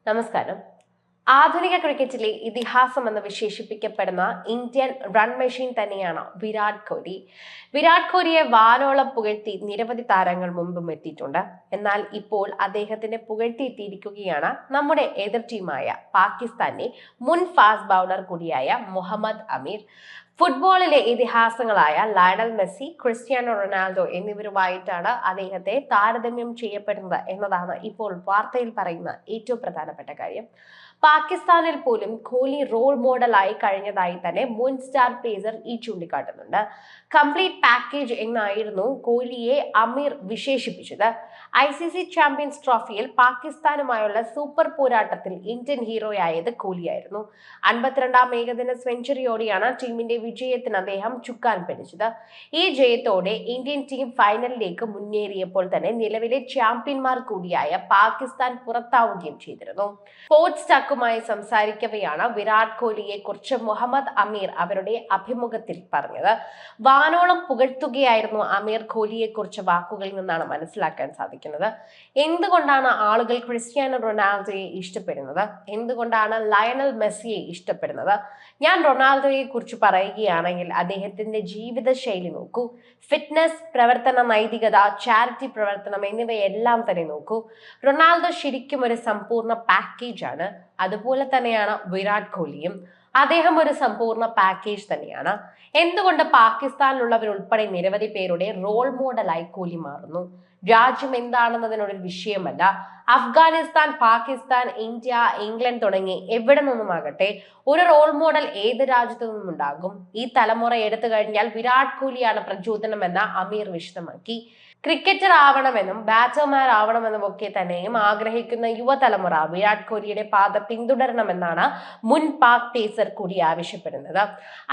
നമസ്കാരം. ആധുനിക ക്രിക്കറ്റിലെ ഇതിഹാസമെന്ന് വിശേഷിപ്പിക്കപ്പെടുന്ന ഇന്ത്യൻ റൺ മെഷീൻ തന്നെയാണ് വിരാട് കോഹ്ലി. വിരാട് കോഹ്ലിയെ വാനോളം പുകഴ്ത്തി നിരവധി താരങ്ങൾ മുമ്പും എത്തിയിട്ടുണ്ട്. എന്നാൽ ഇപ്പോൾ അദ്ദേഹത്തിനെ പുകഴ്ത്തിയെത്തിയിരിക്കുകയാണ് നമ്മുടെ എതിർ ടീമായ പാകിസ്ഥാന്റെ മുൻ ഫാസ്റ്റ് ബൗളർ കൂടിയായ മുഹമ്മദ് അമീർ. ഫുട്ബോളിലെ ഇതിഹാസങ്ങളായ ലയണൽ മെസ്സി, ക്രിസ്ത്യാനോ റൊണാൾഡോ എന്നിവരുമായിട്ടാണ് അദ്ദേഹത്തെ താരതമ്യം ചെയ്യപ്പെടുന്നത് എന്നതാണ് ഇപ്പോൾ വാർത്തയിൽ പറയുന്ന ഏറ്റവും പ്രധാനപ്പെട്ട കാര്യം. പാകിസ്ഥാനിൽ പോലും കോഹ്ലി റോൾ മോഡലായി കഴിഞ്ഞതായി തന്നെ മുൻ സ്റ്റാർ പേസർ ചൂണ്ടിക്കാട്ടുന്നുണ്ട്. കംപ്ലീറ്റ് പാക്കേജ് എന്നായിരുന്നു കോഹ്ലിയെ അമീർ വിശേഷിപ്പിച്ചത്. ICC ചാമ്പ്യൻസ് ട്രോഫിയിൽ പാകിസ്ഥാനുമായുള്ള സൂപ്പർ പോരാട്ടത്തിൽ ഇന്ത്യൻ ഹീറോയായത് കോഹ്ലിയായിരുന്നു. 52ാം ഏകദിന സെഞ്ചുറിയോടെയാണ് ടീമിന്റെ വിജയത്തിന് അദ്ദേഹം ചുക്കാൻ പിടിച്ചത്. ഈ ജയത്തോടെ ഇന്ത്യൻ ടീം ഫൈനലിലേക്ക് മുന്നേറിയപ്പോൾ തന്നെ നിലവിലെ ചാമ്പ്യന്മാർ കൂടിയായ പാകിസ്ഥാൻ പുറത്താവുകയും ചെയ്തിരുന്നു. സ്പോർട്സ് ടക്കുമായി സംസാരിക്കവെയാണ് വിരാട് കോഹ്ലിയെ കുറിച്ച് മുഹമ്മദ് അമീർ അവരുടെ അഭിമുഖത്തിൽ പറഞ്ഞത്. വാനോളം പുകഴ്ത്തുകയായിരുന്നു അമീർ കോഹ്ലിയെ കുറിച്ച് വാക്കുകളിൽ നിന്നാണ് മനസ്സിലാക്കാൻ സാധിക്കുന്നത്. എന്തുകൊണ്ടാണ് ആളുകൾ ക്രിസ്ത്യാനോ റൊണാൾഡോയെ ഇഷ്ടപ്പെടുന്നത്? എന്തുകൊണ്ടാണ് ലയണൽ മെസ്സിയെ ഇഷ്ടപ്പെടുന്നത്? ഞാൻ റൊണാൾഡോയെ കുറിച്ച് പറയുകയാണെങ്കിൽ അദ്ദേഹത്തിന്റെ ജീവിത ശൈലി നോക്കൂ. ഫിറ്റ്നസ്, പ്രവർത്തന നൈതികത, ചാരിറ്റി പ്രവർത്തനം എന്നിവയെല്ലാം തന്നെ നോക്കൂ. റൊണാൾഡോ ശരിക്കും ഒരു സമ്പൂർണ്ണ പാക്കേജ് ആണ്. അതുപോലെ തന്നെയാണ് വിരാട് കോഹ്ലിയും. അദ്ദേഹം ഒരു സമ്പൂർണ്ണ പാക്കേജ് തന്നെയാണ്. എന്തുകൊണ്ട് പാകിസ്ഥാനിലുള്ളവരുൾപ്പെടെ നിരവധി പേരുടെ റോൾ മോഡലായി കോഹ്ലി മാറുന്നു? രാജ്യം എന്താണെന്നതിനൊരു വിഷയമല്ല. അഫ്ഗാനിസ്ഥാൻ, പാകിസ്ഥാൻ, ഇന്ത്യ, ഇംഗ്ലണ്ട് തുടങ്ങി എവിടെ നിന്നുമാകട്ടെ ഒരു റോൾ മോഡൽ ഏത് രാജ്യത്തു നിന്നും ഉണ്ടാകും. ഈ തലമുറ എടുത്തു കഴിഞ്ഞാൽ വിരാട് കോഹ്ലിയാണ് പ്രചോദനമെന്ന് അമീർ വിശദമാക്കി. ക്രിക്കറ്റർ ആവണമെന്നും ബാറ്റർമാർ ആവണമെന്നും ഒക്കെ തന്നെയും ആഗ്രഹിക്കുന്ന യുവതലമുറ വിരാട് കോഹ്ലിയുടെ പാത പിന്തുടരണമെന്നാണ് മുൻ പാക് പേസർ കൂടി ആവശ്യപ്പെടുന്നത്.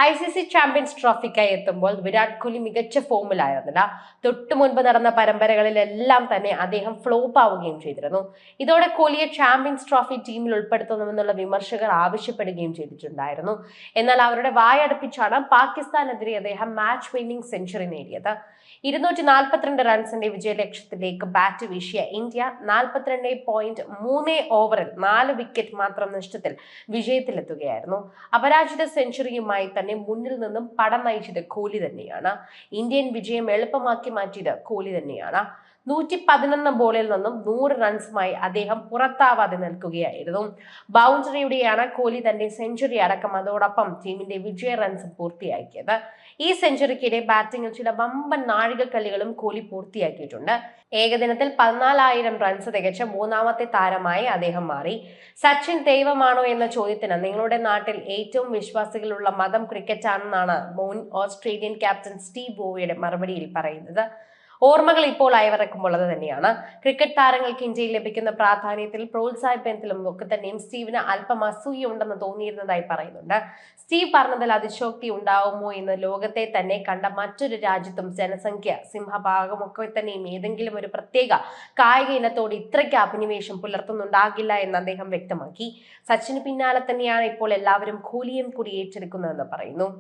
ICC ചാമ്പ്യൻസ് ട്രോഫിക്കായി എത്തുമ്പോൾ വിരാട് കോഹ്ലി മികച്ച ഫോമിലായിരുന്നില്ല. തൊട്ടു മുൻപ് നടന്ന പരമ്പരകളിലെല്ലാം തന്നെ അദ്ദേഹം ഫ്ലോപ്പ് ആവുകയും ചെയ്തിരുന്നു. ഇതോടെ കോഹ്ലിയെ ചാമ്പ്യൻസ് ട്രോഫി ടീമിൽ ഉൾപ്പെടുത്തണമെന്നുള്ള വിമർശകർ ആവശ്യപ്പെടുകയും ചെയ്തിട്ടുണ്ടായിരുന്നു. എന്നാൽ അവരുടെ വായടപ്പിച്ചാണ് പാകിസ്ഥാനെതിരെ അദ്ദേഹം മാച്ച് വിന്നിംഗ് സെഞ്ചുറി നേടിയത്. 242 റൺസിന്റെ വിജയലക്ഷ്യത്തിലേക്ക് ബാറ്റ് വീശിയ ഇന്ത്യ 42.3 ഓവറിൽ 4 വിക്കറ്റ് മാത്രം നഷ്ടത്തിൽ വിജയത്തിലെത്തുകയായിരുന്നു. അപരാജിത സെഞ്ചുറിയുമായി തന്നെ മുന്നിൽ നിന്നും പട നയിച്ചത് കോഹ്ലി തന്നെയാണ്. ഇന്ത്യൻ വിജയം എളുപ്പമാക്കി മാറ്റിയത് കോഹ്ലി തന്നെയാണ്. 111 ബോളിൽ നിന്നും 100 റൺസുമായി അദ്ദേഹം പുറത്താവാതെ നിൽക്കുകയായിരുന്നു. ബൗണ്ടറിയുടെയാണ് കോഹ്ലി തന്റെ സെഞ്ചുറി അടക്കം അതോടൊപ്പം ടീമിന്റെ വിജയ റൺസ് പൂർത്തിയാക്കിയത്. ഈ സെഞ്ചുറിക്കിടെ ബാറ്റിംഗിൽ ചില വമ്പൻ നാഴികക്കല്ലുകളും കോഹ്ലി പൂർത്തിയാക്കിയിട്ടുണ്ട്. ഏകദിനത്തിൽ 14,000 റൺസ് തികച്ച മൂന്നാമത്തെ താരമായി അദ്ദേഹം മാറി. സച്ചിൻ ദൈവമാണോ എന്ന ചോദ്യത്തിന് നിങ്ങളുടെ നാട്ടിൽ ഏറ്റവും വിശ്വാസികളുള്ള മതം ക്രിക്കറ്റ് ആണെന്നാണ് മുൻ ഓസ്ട്രേലിയൻ ക്യാപ്റ്റൻ സ്റ്റീവ് വോയുടെ മറുപടിയിൽ പറയുന്നത്. ഓർമ്മകൾ ഇപ്പോൾ അയവിറക്കുമ്പോൾ അത് തന്നെയാണ്. ക്രിക്കറ്റ് താരങ്ങൾക്ക് ഇന്ത്യയിൽ ലഭിക്കുന്ന പ്രാധാന്യത്തിൽ പ്രോത്സാഹിപ്പിക്കുന്നതിലും ഒക്കെ തന്നെയും സ്റ്റീവിന് അല്പം അസൂയ ഉണ്ടെന്ന് തോന്നിയിരുന്നതായി പറയുന്നുണ്ട്. സ്റ്റീവ് പറഞ്ഞതിൽ അതിശോക്തി ഉണ്ടാവുമോ എന്ന് ലോകത്തെ തന്നെ കണ്ട മറ്റൊരു രാജ്യത്തും ജനസംഖ്യ സിംഹഭാഗമൊക്കെ തന്നെയും ഏതെങ്കിലും ഒരു പ്രത്യേക കായിക ഇനത്തോട് ഇത്രയ്ക്ക് അഭിനിവേശം പുലർത്തുന്നുണ്ടാകില്ല എന്ന് അദ്ദേഹം വ്യക്തമാക്കി. സച്ചിന് പിന്നാലെ തന്നെയാണ് ഇപ്പോൾ എല്ലാവരും കോഹ്ലിയും കൂടി ഏറ്റെടുക്കുന്നതെന്ന് പറയുന്നു.